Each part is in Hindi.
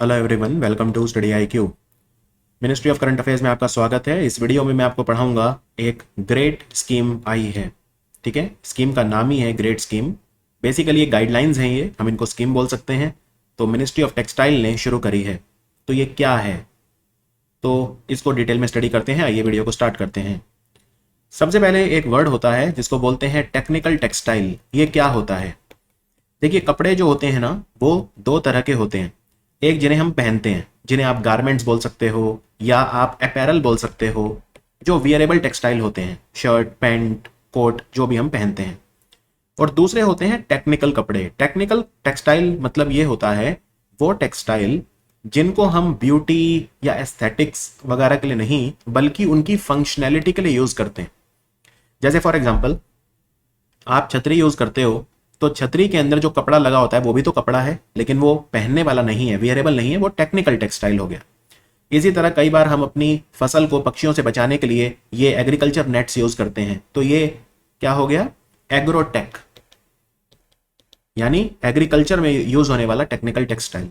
Hello everyone, welcome to study IQ। Ministry of current affairs में आपका स्वागत है। इस वीडियो में मैं आपको पढ़ाऊंगा एक ग्रेट स्कीम आई है। ठीक है, स्कीम का नाम ही है ग्रेट स्कीम। बेसिकली ये गाइडलाइंस हैं, ये हम इनको स्कीम बोल सकते हैं। तो मिनिस्ट्री ऑफ टेक्सटाइल ने शुरू करी है। तो ये क्या है, तो इसको डिटेल में स्टडी करते हैं। आइए वीडियो को स्टार्ट करते हैं। सबसे पहले एक वर्ड होता है जिसको बोलते हैं टेक्निकल टेक्सटाइल। ये क्या होता है? देखिए, कपड़े जो होते हैं ना, वो दो तरह के होते हैं। एक जिन्हें हम पहनते हैं, जिन्हें आप गारमेंट्स बोल सकते हो या आप अपैरल बोल सकते हो, जो वियरेबल टेक्सटाइल होते हैं, शर्ट पैंट कोट जो भी हम पहनते हैं। और दूसरे होते हैं टेक्निकल कपड़े। टेक्निकल टेक्सटाइल मतलब ये होता है वो टेक्सटाइल जिनको हम ब्यूटी या एस्थेटिक्स वगैरह के लिए नहीं, बल्कि उनकी फंक्शनैलिटी के लिए यूज करते हैं। जैसे फॉर एग्जाम्पल, आप छतरी यूज करते हो, तो छतरी के अंदर जो कपड़ा लगा होता है वो भी तो कपड़ा है, लेकिन वो पहनने वाला नहीं है, वियरेबल नहीं है, वो टेक्निकल टेक्सटाइल हो गया। इसी तरह कई बार हम अपनी फसल को पक्षियों से बचाने के लिए ये एग्रीकल्चर नेट्स यूज करते हैं, तो ये क्या हो गया? एग्रोटेक, यानी एग्रीकल्चर में यूज होने वाला टेक्निकल टेक्सटाइल।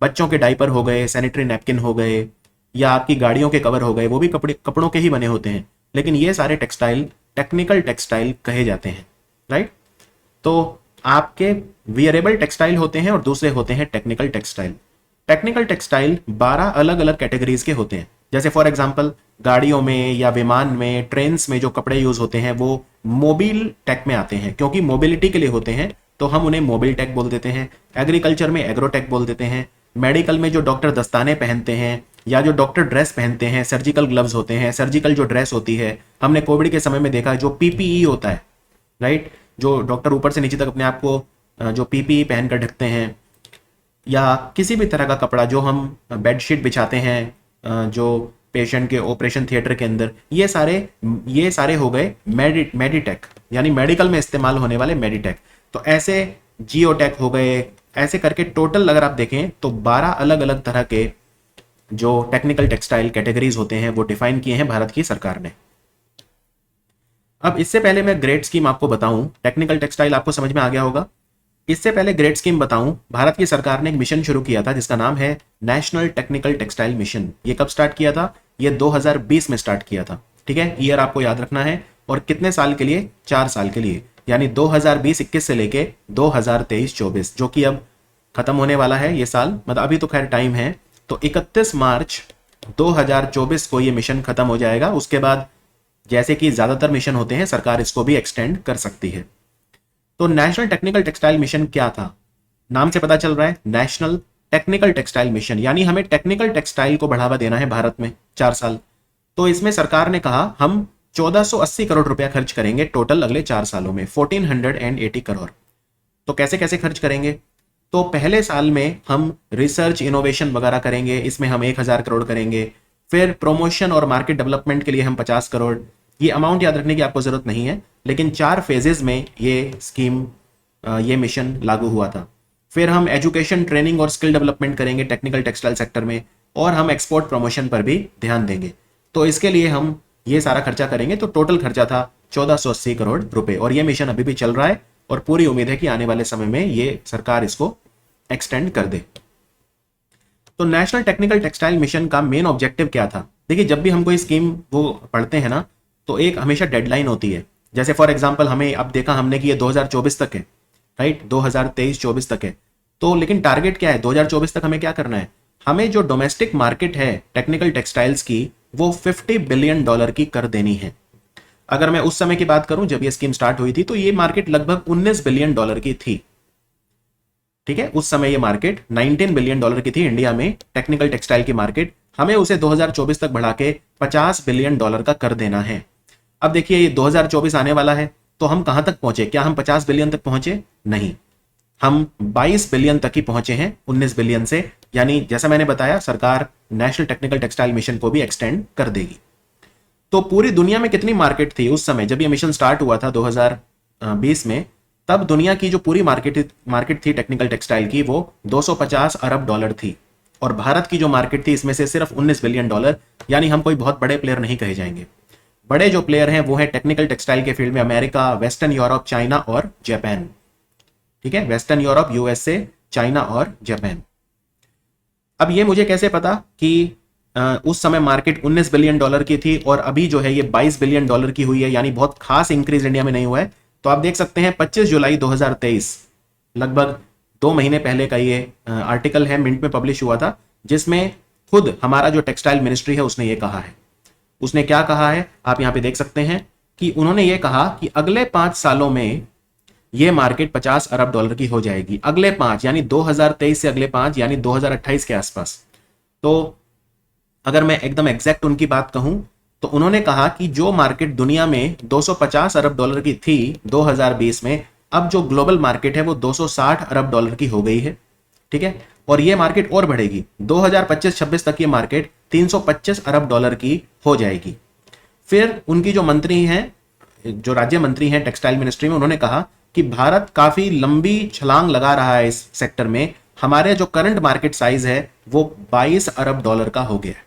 बच्चों के डायपर हो गए, सैनिटरी नैपकिन हो गए, या आपकी गाड़ियों के कवर हो गए, वो भी कपड़ों के ही बने होते हैं, लेकिन ये सारे टेक्सटाइल टेक्निकल टेक्सटाइल कहे जाते हैं। राइट? तो आपके वियरेबल टेक्सटाइल होते हैं और दूसरे होते हैं टेक्निकल टेक्सटाइल। टेक्निकल टेक्सटाइल 12 अलग अलग कैटेगरीज के होते हैं। जैसे फॉर एग्जांपल, गाड़ियों में या विमान में, ट्रेन्स में जो कपड़े यूज होते हैं वो मोबिल टेक में आते हैं, क्योंकि मोबिलिटी के लिए होते हैं, तो हम उन्हें मोबिल टेक बोल देते हैं। एग्रीकल्चर में एग्रोटेक बोल देते हैं। मेडिकल में जो डॉक्टर दस्ताने पहनते हैं या जो डॉक्टर ड्रेस पहनते हैं, सर्जिकल ग्लव्स होते हैं, सर्जिकल जो ड्रेस होती है, हमने कोविड के समय में देखा जो पीपीई होता है, राइट, जो डॉक्टर ऊपर से नीचे तक अपने आप को जो पीपीई पहनकर ढकते हैं, या किसी भी तरह का कपड़ा जो हम बेडशीट बिछाते हैं जो पेशेंट के ऑपरेशन थिएटर के अंदर, ये सारे हो गए मेडिटेक, यानी मेडिकल में इस्तेमाल होने वाले मेडिटेक। तो ऐसे जियोटेक हो गए, ऐसे करके टोटल अगर आप देखें तो 12 अलग अलग तरह के जो टेक्निकल टेक्सटाइल कैटेगरीज होते हैं वो डिफाइन किए हैं भारत की सरकार ने। अब इससे पहले मैं ग्रेड स्कीम आपको बताऊं, टेक्निकल टेक्सटाइल आपको समझ में आ गया होगा। इससे पहले ग्रेड स्कीम बताऊं, भारत की सरकार ने एक मिशन शुरू किया था जिसका नाम है नेशनल टेक्निकल टेक्सटाइल मिशन। ये कब स्टार्ट किया था? ये 2020 में स्टार्ट किया था। ठीक है, ईयर आपको याद रखना है। और कितने साल के लिए? 4 साल के लिए, यानी 2020-21 से लेके 2023-24, जो कि अब खत्म होने वाला है ये साल, मतलब अभी तो खैर टाइम है। तो 31 मार्च 2024 को ये मिशन खत्म हो जाएगा। उसके बाद जैसे कि ज्यादातर मिशन होते हैं, सरकार इसको भी एक्सटेंड कर सकती है। तो नेशनल टेक्निकल टेक्सटाइल मिशन क्या था? नाम से पता चल रहा है, नेशनल टेक्निकल टेक्सटाइल मिशन, यानी हमें टेक्निकल टेक्सटाइल को बढ़ावा देना है भारत में 4 साल। तो इसमें सरकार ने कहा हम 1480 करोड़ रुपया खर्च करेंगे टोटल अगले 4 सालों में, 1480 करोड़। तो कैसे कैसे खर्च करेंगे? तो पहले साल में हम रिसर्च इनोवेशन वगैरह करेंगे, इसमें हम 1000 करोड़ करेंगे। फिर प्रमोशन और मार्केट डेवलपमेंट के लिए हम 50 करोड़। ये अमाउंट याद रखने की आपको जरूरत नहीं है, लेकिन 4 फेजेस में ये स्कीम, ये मिशन लागू हुआ था। फिर हम एजुकेशन, ट्रेनिंग और स्किल डेवलपमेंट करेंगे टेक्निकल टेक्सटाइल सेक्टर में, और हम एक्सपोर्ट प्रमोशन पर भी ध्यान देंगे। तो इसके लिए हम ये सारा खर्चा करेंगे। तो टोटल खर्चा था 1480 करोड़ रुपए, और ये मिशन अभी भी चल रहा है, और पूरी उम्मीद है कि आने वाले समय में ये सरकार इसको एक्सटेंड कर दे। तो नेशनल टेक्निकल टेक्सटाइल मिशन का मेन ऑब्जेक्टिव क्या था? देखिए, जब भी हम कोई स्कीम वो पढ़ते हैं ना, तो एक हमेशा डेडलाइन होती है। जैसे फॉर एग्जांपल, हमें अब देखा हमने कि ये 2024 तक है, राइट, 2023-24 तक है। तो लेकिन टारगेट क्या है? 2024 तक हमें क्या करना है? हमें जो डोमेस्टिक मार्केट है टेक्निकल टेक्सटाइल्स की, वो $50 बिलियन की कर देनी है। अगर मैं उस समय की बात करूं जब ये स्कीम स्टार्ट हुई थी, तो ये मार्केट लगभग $19 बिलियन की थी। ठीक है, उस समय ये मार्केट $19 बिलियन की थी इंडिया में, टेक्निकल टेक्सटाइल की मार्केट। हमें उसे 2024 तक बढ़ा के $50 बिलियन का कर देना है। अब देखिए, ये 2024 आने वाला है, तो हम कहां तक पहुंचे? क्या हम 50 बिलियन तक पहुंचे? नहीं, हम 22 बिलियन तक ही पहुंचे हैं 19 बिलियन से। यानी जैसा मैंने बताया, सरकार नेशनल टेक्निकल टेक्सटाइल मिशन को भी एक्सटेंड कर देगी। तो पूरी दुनिया में कितनी मार्केट थी उस समय जब ये मिशन स्टार्ट हुआ था 2020 में? तब दुनिया की जो पूरी मार्केट थी टेक्निकल टेक्सटाइल की, वो $250 अरब थी। और भारत की जो मार्केट थी, इसमें से सिर्फ $19 बिलियन, यानी हम कोई बहुत बड़े प्लेयर नहीं कहे जाएंगे। बड़े जो प्लेयर हैं वो है टेक्निकल टेक्सटाइल के फील्ड में अमेरिका, वेस्टर्न यूरोप, चाइना और जापान। ठीक है, वेस्टर्न यूरोप, यूएसए, चाइना और जापान। अब ये मुझे कैसे पता कि उस समय मार्केट 19 बिलियन डॉलर की थी और अभी जो है ये 22 बिलियन डॉलर की हुई है, यानी बहुत खास इंक्रीज इंडिया में नहीं हुआ है। तो आप देख सकते हैं 25 जुलाई 2023, लगभग 2 महीने पहले का ये आर्टिकल है, मिंट में पब्लिश हुआ था, जिसमें खुद हमारा जो टेक्सटाइल मिनिस्ट्री है उसने ये कहा है। उसने क्या कहा है आप यहां पे देख सकते हैं कि उन्होंने ये कहा कि अगले 5 सालों में ये मार्केट 50 अरब डॉलर की हो जाएगी। अगले 5 यानी 2023 से अगले 5 यानी 2028 के आसपास। तो अगर मैं एकदम एग्जैक्ट उनकी बात कहूं तो उन्होंने कहा कि जो मार्केट दुनिया में 250 अरब डॉलर की थी 2020 में, अब जो ग्लोबल मार्केट है वो 260 अरब डॉलर की हो गई है। ठीक है, और ये मार्केट और बढ़ेगी, 2025-26 तक ये मार्केट 325 अरब डॉलर की हो जाएगी। फिर उनकी जो मंत्री हैं, जो राज्य मंत्री हैं टेक्सटाइल मिनिस्ट्री में, उन्होंने कहा कि भारत काफी लंबी छलांग लगा रहा है इस सेक्टर में। हमारे जो करंट मार्केट साइज है वो 22 अरब डॉलर का हो गया है।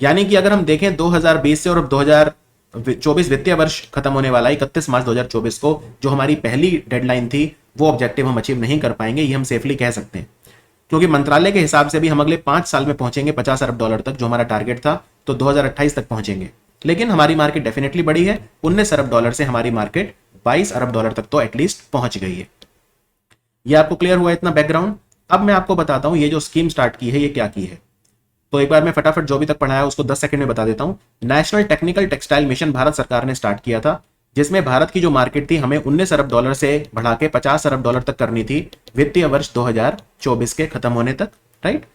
यानी कि अगर हम देखें 2020 से और अब 2024 वित्तीय वर्ष खत्म होने वाला है 31 मार्च 2024 को, जो हमारी पहली डेडलाइन थी, वो ऑब्जेक्टिव हम अचीव नहीं कर पाएंगे, ये हम सेफली कह सकते हैं। क्योंकि मंत्रालय के हिसाब से भी हम अगले 5 साल में पहुंचेंगे 50 अरब डॉलर तक, जो हमारा टारगेट था, तो 2028 तक पहुंचेंगे। लेकिन हमारी मार्केट डेफिनेटली बढ़ी है, 19 अरब डॉलर से हमारी मार्केट 22 अरब डॉलर तक तो एटलीस्ट पहुंच गई है। ये आपको क्लियर हुआ इतना बैकग्राउंड? अब मैं आपको बताता हूं ये जो स्कीम स्टार्ट की है ये क्या की है। तो एक बार मैं फटाफट जो भी तक पढ़ाया उसको 10 सेकंड में बता देता हूं। National technical textile mission Bharat सरकार ने स्टार्ट किया था, जिसमें भारत की जो मार्केट थी हमें 19 अरब डॉलर से बढ़ा के 50 अरब डॉलर तक करनी थी वित्तीय वर्ष 2024 के खत्म होने तक, राइट।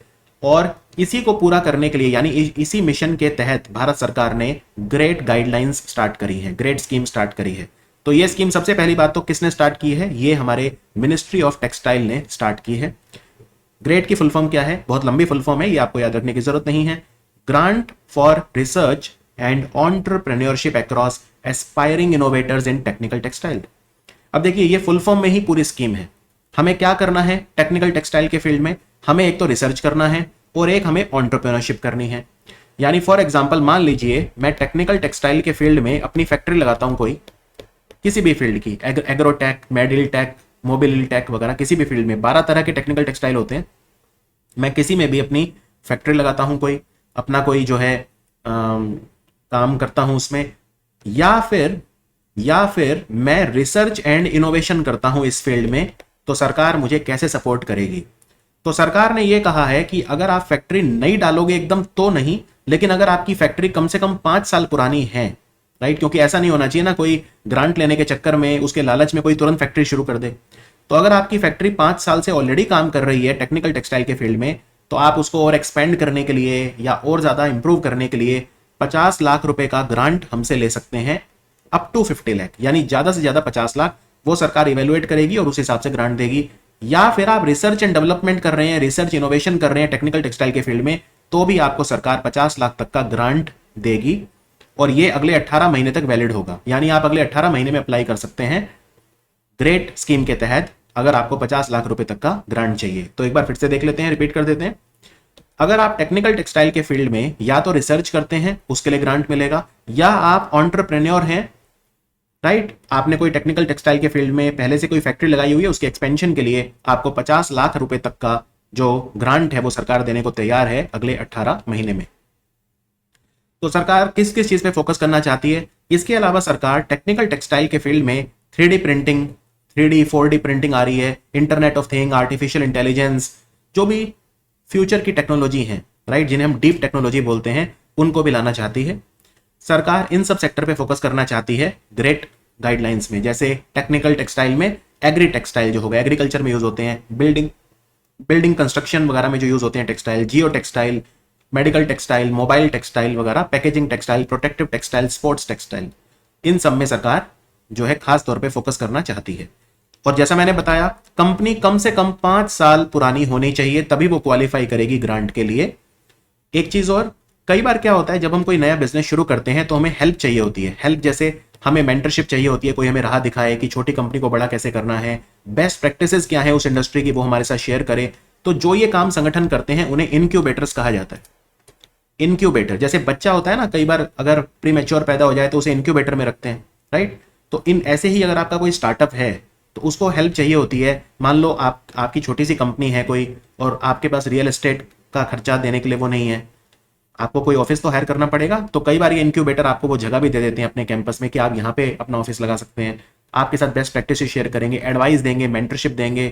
और इसी को पूरा करने के लिए, यानी इसी मिशन के तहत भारत सरकार ने ग्रेट गाइडलाइंस स्टार्ट करी है, ग्रेट स्कीम स्टार्ट करी है। तो ये स्कीम सबसे पहली बात तो किसने स्टार्ट की है? ये हमारे मिनिस्ट्री ऑफ टेक्सटाइल ने स्टार्ट की है। ग्रेट की फुल फॉर्म क्या है? बहुत लंबी फुल फॉर्म है, ये आपको याद रखने की जरूरत नहीं है। Grant for research and entrepreneurship across aspiring innovators in technical textile. अब देखिए ये फुल फॉर्म में ही पूरी स्कीम है। हमें क्या करना है टेक्निकल टेक्सटाइल के फील्ड में? हमें एक तो रिसर्च करना है और एक हमें एंटरप्रेन्योरशिप करनी है। यानी फॉर एग्जांपल मान लीजिए मैं टेक्निकल टेक्सटाइल के फील्ड में अपनी फैक्ट्री लगाता हूं, कोई किसी भी फील्ड की, एग्रोटेक, मेडिल टेक, मोबिल टेक वगैरह, किसी भी फील्ड में 12 तरह के टेक्निकल टेक्सटाइल होते हैं। मैं किसी में भी अपनी फैक्ट्री लगाता हूं, कोई अपना कोई जो है काम करता हूं उसमें, या फिर मैं रिसर्च एंड इनोवेशन करता हूं इस फील्ड में, तो सरकार मुझे कैसे सपोर्ट करेगी? तो सरकार ने यह कहा है कि अगर आप फैक्ट्री नई डालोगे एकदम तो नहीं, लेकिन अगर आपकी फैक्ट्री कम से कम 5 साल पुरानी है, राइट, क्योंकि ऐसा नहीं होना चाहिए ना कोई ग्रांट लेने के चक्कर में, उसके लालच में कोई तुरंत फैक्ट्री शुरू कर दे। तो अगर आपकी फैक्ट्री 5 साल से ऑलरेडी काम कर रही है टेक्निकल टेक्सटाइल के फील्ड में, तो आप उसको और एक्सपेंड करने के लिए या और ज्यादा इंप्रूव करने के लिए 50 लाख रुपए का ग्रांट हमसे ले सकते हैं, अप टू 50 लाख, यानी ज्यादा से ज्यादा 50 लाख वो सरकार इवेलुएट करेगी और उस हिसाब से ग्रांट देगी। या फिर आप रिसर्च एंड डेवलपमेंट कर रहे हैं, रिसर्च इनोवेशन कर रहे हैं टेक्निकल टेक्सटाइल के फील्ड में, तो भी आपको सरकार 50 लाख तक का ग्रांट देगी और ये अगले 18 महीने तक वैलिड होगा। यानी आप अगले 18 महीने में अप्लाई कर सकते हैं ग्रेट स्कीम के तहत, अगर आपको 50 लाख रुपए तक का ग्रांट चाहिए। तो एक बार फिर से देख लेते हैं, रिपीट कर देते हैं। अगर आप टेक्निकल टेक्सटाइल के फील्ड में या तो रिसर्च करते हैं उसके लिए ग्रांट मिलेगा, या आप एंटरप्रेन्योर हैं, राइट, आपने कोई टेक्निकल टेक्सटाइल के फील्ड में पहले से कोई फैक्ट्री लगाई हुई है, उसके एक्सपेंशन के लिए आपको 50 लाख रुपए तक का जो ग्रांट है वो सरकार देने को तैयार है अगले 18 महीने में। तो सरकार किस किस चीज पे फोकस करना चाहती है? इसके अलावा सरकार टेक्निकल टेक्सटाइल के फील्ड में 3D printing, 3D 4D printing आ रही है, internet of thing, artificial intelligence, जो भी फ्यूचर की टेक्नोलॉजी है, राइट, जिन्हें हम डीप टेक्नोलॉजी बोलते हैं, उनको भी लाना चाहती है। सरकार इन सब सेक्टर पे फोकस करना चाहती है ग्रेट गाइडलाइंस में। जैसे टेक्निकल टेक्सटाइल में एग्री टेक्सटाइल जो होगा, एग्रीकल्चर में यूज होते हैं, बिल्डिंग कंस्ट्रक्शन वगैरह में जो यूज होते हैं textile, geo textile, medical textile, mobile textile वगैरह, packaging textile, protective textile, sports textile, इन सब में सरकार जो है खास तौर पे फोकस करना चाहती है। और जैसा मैंने बताया, कंपनी कम से कम 5 साल पुरानी होनी चाहिए, तभी वो क्वालिफाई करेगी ग्रांट के लिए। एक चीज और, कई बार क्या होता है जब हम कोई नया बिजनेस शुरू करते हैं तो हमें हेल्प चाहिए होती है। हेल्प जैसे हमें मेंटरशिप चाहिए होती है, कोई हमें राह दिखाए कि छोटी कंपनी को बड़ा कैसे करना है, बेस्ट प्रैक्टिसेस क्या है उस इंडस्ट्री की, वो हमारे साथ शेयर करे। तो जो ये काम संगठन करते हैं उन्हें इनक्यूबेटर्स कहा जाता है। इनक्यूबेटर जैसे बच्चा होता है ना, कई बार अगर प्रीमेच्योर पैदा हो जाए तो उसे इनक्यूबेटर में रखते हैं, राइट। तो इन ऐसे ही अगर आपका कोई स्टार्टअप है तो उसको हेल्प चाहिए होती है। मान लो आपकी छोटी सी कंपनी है कोई, और आपके पास रियल एस्टेट का खर्चा देने के लिए वो नहीं है, आपको कोई ऑफिस तो हायर करना पड़ेगा। तो कई बार ये इनक्यूबेटर आपको वो जगह भी दे देते हैं अपने कैंपस में कि आप यहाँ पे अपना ऑफिस लगा सकते हैं, आपके साथ बेस्ट प्रैक्टिस शेयर करेंगे, एडवाइस देंगे, मेंटरशिप देंगे,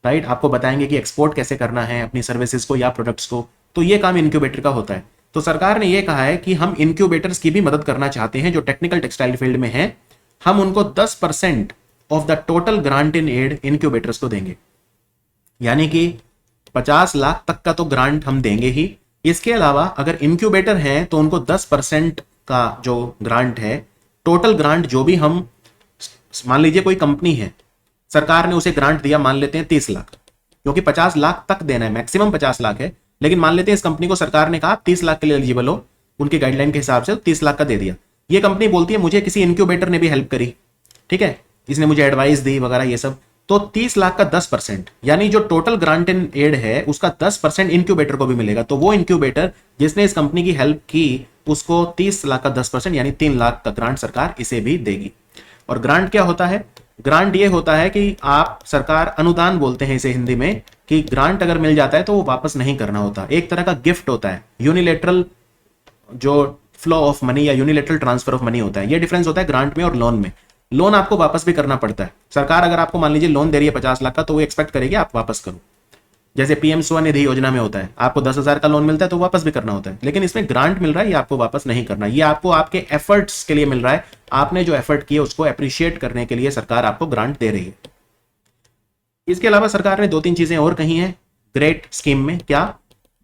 राइट, आपको बताएंगे कि एक्सपोर्ट कैसे करना है अपनी सर्विसेज को या प्रोडक्ट्स को। तो ये काम इनक्यूबेटर का होता है। तो सरकार ने ये कहा है कि हम इनक्यूबेटर्स की भी मदद करना चाहते हैं जो टेक्निकल टेक्सटाइल फील्ड में है, हम उनको 10% of the total grant in aid incubators को देंगे, यानी कि 50 लाख तक का तो ग्रांट हम देंगे ही। इसके अलावा अगर इनक्यूबेटर है तो उनको 10% का जो ग्रांट है, टोटल ग्रांट जो भी हम, मान लीजिए कोई कंपनी है, सरकार ने उसे ग्रांट दिया, मान लेते हैं 30 लाख, क्योंकि 50 लाख तक देना है, मैक्सिमम 50 लाख है, लेकिन मान लेते हैं इस कंपनी को सरकार ने कहा 30 लाख के लिए एलिजिबल हो, उनके गाइडलाइन के हिसाब से 30 लाख का दे दिया। ये कंपनी बोलती है मुझे किसी इनक्यूबेटर ने भी हेल्प करी, ठीक है, इसने मुझे एडवाइस दी वगैरह ये सब, तो 30 लाख का 10%, यानी जो टोटल ग्रांट इन एड है उसका 10% इनक्यूबेटर को भी मिलेगा। तो वो इनक्यूबेटर जिसने इस कंपनी की हेल्प की उसको 30 लाख का 10% यानी 3 लाख का ग्रांट सरकार इसे भी देगी। और ग्रांट क्या होता है? ग्रांट ये होता है कि आप, सरकार अनुदान बोलते हैं इसे हिंदी में, कि ग्रांट अगर मिल जाता है तो वो वापस नहीं करना होता, एक तरह का गिफ्ट होता है, यूनिलेटरल जो फ्लो ऑफ मनी या यूनिलेटरल ट्रांसफर ऑफ मनी होता है। ये डिफरेंस होता है ग्रांट में और लोन में। लोन आपको वापस भी करना पड़ता है, सरकार अगर आपको मान लीजिए लोन दे रही है 50 लाख का, तो वो एक्सपेक्ट करेगी आप वापस करो, जैसे पीएम स्वनिधि योजना में होता है, आपको 10,000 का लोन मिलता है तो वापस भी करना होता है, लेकिन इसमें ग्रांट मिल रहा है, ये आपको वापस नहीं करना, ये आपको आपके एफर्ट्स के लिए मिल रहा है, आपने जो एफर्ट किए उसको अप्रिशिएट करने के लिए सरकार आपको ग्रांट दे रही है। इसके अलावा सरकार ने 2-3 चीजें और कही हैं ग्रेट स्कीम में। क्या?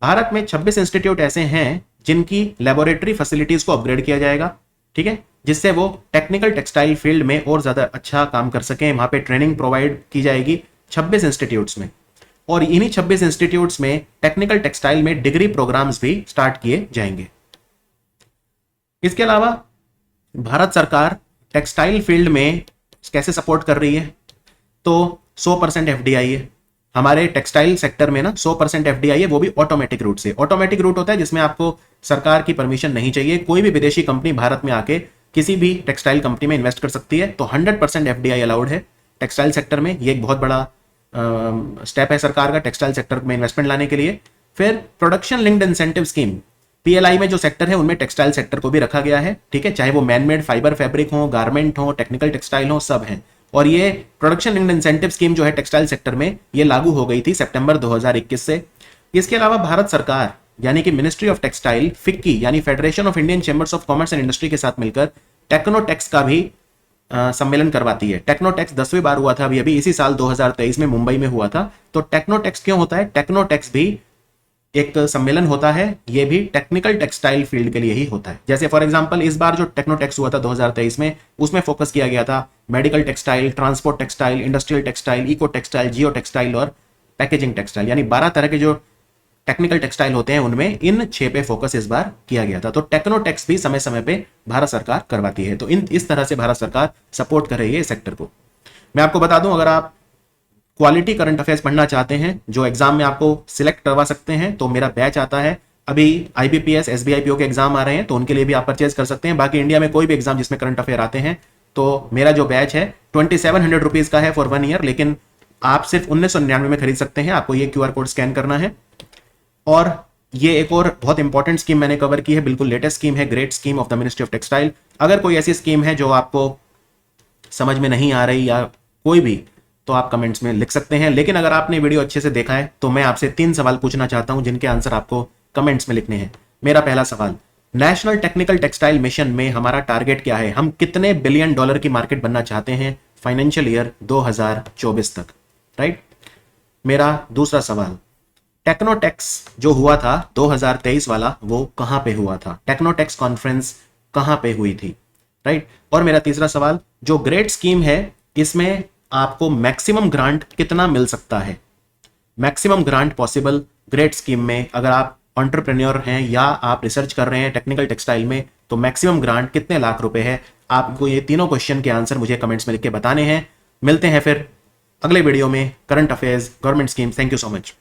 भारत में 26 इंस्टीट्यूट ऐसे हैं जिनकी लेबोरेटरी फैसिलिटीज को अपग्रेड किया जाएगा, ठीक है, जिससे वो टेक्निकल टेक्सटाइल फील्ड में और ज्यादा अच्छा काम कर सकें। वहां पे ट्रेनिंग प्रोवाइड की जाएगी 26 इंस्टीट्यूट्स में, और इन्हीं 26 इंस्टीट्यूट्स में टेक्निकल टेक्सटाइल में डिग्री प्रोग्राम्स भी स्टार्ट किए जाएंगे। इसके अलावा भारत सरकार टेक्सटाइल फील्ड में कैसे सपोर्ट कर रही है? तो 100% एफडीआई है हमारे टेक्सटाइल सेक्टर में ना, 100% एफडीआई है, वो भी ऑटोमेटिक रूट से। ऑटोमेटिक रूट होता है जिसमें आपको सरकार की परमिशन नहीं चाहिए, कोई भी विदेशी कंपनी भारत में आके किसी भी टेक्सटाइल कंपनी में इन्वेस्ट कर सकती है। तो 100% एफडीआई अलाउड है टेक्सटाइल सेक्टर में। ये एक बहुत बड़ा स्टेप है सरकार का टेक्सटाइल सेक्टर में इन्वेस्टमेंट लाने के लिए। फिर production linked incentive scheme, PLI में जो सेक्टर है उनमें टेक्सटाइल सेक्टर को भी रखा गया है, ठीक है, चाहे वो मैनमेड फाइबर फैब्रिक हो, गारमेंट हो, टेक्निकल टेक्सटाइल हो, सब हैं। और ये प्रोडक्शन लिंक्ड इंसेंटिव स्कीम जो है टेक्सटाइल सेक्टर में, ये लागू हो गई थी सितंबर 2021 से। इसके अलावा भारत सरकार यानी कि मिनिस्ट्री ऑफ टेक्सटाइल, फिक्की यानी federation of Indian chambers of commerce and industry के साथ मिलकर टेक्नोटेक्स का भी सम्मेलन करवाती है। टेक्नोटेक्स 10वीं बार हुआ था, अभी इसी साल 2023 में मुंबई में हुआ था। तो टेक्नोटेक्स क्यों होता है? टेक्नोटेक्स भी एक सम्मेलन होता है, ये भी टेक्निकल टेक्सटाइल फील्ड के लिए ही होता है। जैसे फॉर एग्जांपल इस बार जो टेक्नोटेक्स हुआ था 2023 में, उसमें फोकस किया गया था medical textile, transport textile, industrial textile, eco textile, geo textile और पैकेजिंग टेक्सटाइल, यानी 12 तरह के जो टेक्निकल टेक्सटाइल होते हैं उनमें इन 6 पे फोकस इस बार किया गया था। तो टेक्नोटेक्स भी समय समय पे भारत सरकार करवाती है। तो इस तरह से भारत सरकार सपोर्ट कर रही है इस सेक्टर को। मैं आपको बता दूं, अगर आप क्वालिटी करंट अफेयर्स पढ़ना चाहते हैं जो एग्जाम में आपको सिलेक्ट करवा सकते हैं, तो मेरा बैच आता है। अभी आईबीपीएस, एसबीआईपीओ के एग्जाम आ रहे हैं, तो उनके लिए भी आप परचेज कर सकते हैं। बाकी इंडिया में कोई भी एग्जाम जिसमें करंट अफेयर आते हैं, तो मेरा जो बैच है 2700 रुपीज का है फॉर 1 ईयर, लेकिन आप सिर्फ 1999 में खरीद सकते हैं। आपको ये QR कोड स्कैन करना है। और ये एक और बहुत इंपॉर्टेंट स्कीम मैंने कवर की है, बिल्कुल लेटेस्ट स्कीम है, great scheme of the ministry of textile. अगर कोई ऐसी स्कीम है जो आपको समझ में नहीं आ रही या कोई भी, तो आप कमेंट्स में लिख सकते हैं। लेकिन अगर आपने वीडियो अच्छे से देखा है तो मैं आपसे 3 सवाल पूछना चाहता हूं जिनके आंसर आपको कमेंट्स में लिखने हैं। मेरा पहला सवाल, नेशनल टेक्निकल टेक्सटाइल मिशन में हमारा टारगेट क्या है? हम कितने बिलियन डॉलर की मार्केट बनना चाहते हैं फाइनेंशियल ईयर 2024 तक, राइट? मेरा दूसरा सवाल, टेक्नोटेक्स जो हुआ था 2023 वाला, वो कहां पे हुआ था? टेक्नोटेक्स कॉन्फ्रेंस कहां पे हुई थी, राइट? और मेरा तीसरा सवाल, जो ग्रेट स्कीम है इसमें आपको मैक्सिमम ग्रांट कितना मिल सकता है? Maximum grant possible great scheme में, अगर आप एंटरप्रेन्योर हैं या आप रिसर्च कर रहे हैं टेक्निकल टेक्सटाइल में, तो मैक्सिमम ग्रांट कितने लाख रुपए है? आपको ये तीनों क्वेश्चन के आंसर मुझे कमेंट्स में लिख के बताने हैं। मिलते हैं फिर अगले वीडियो में, current affairs, government scheme. Thank you so much.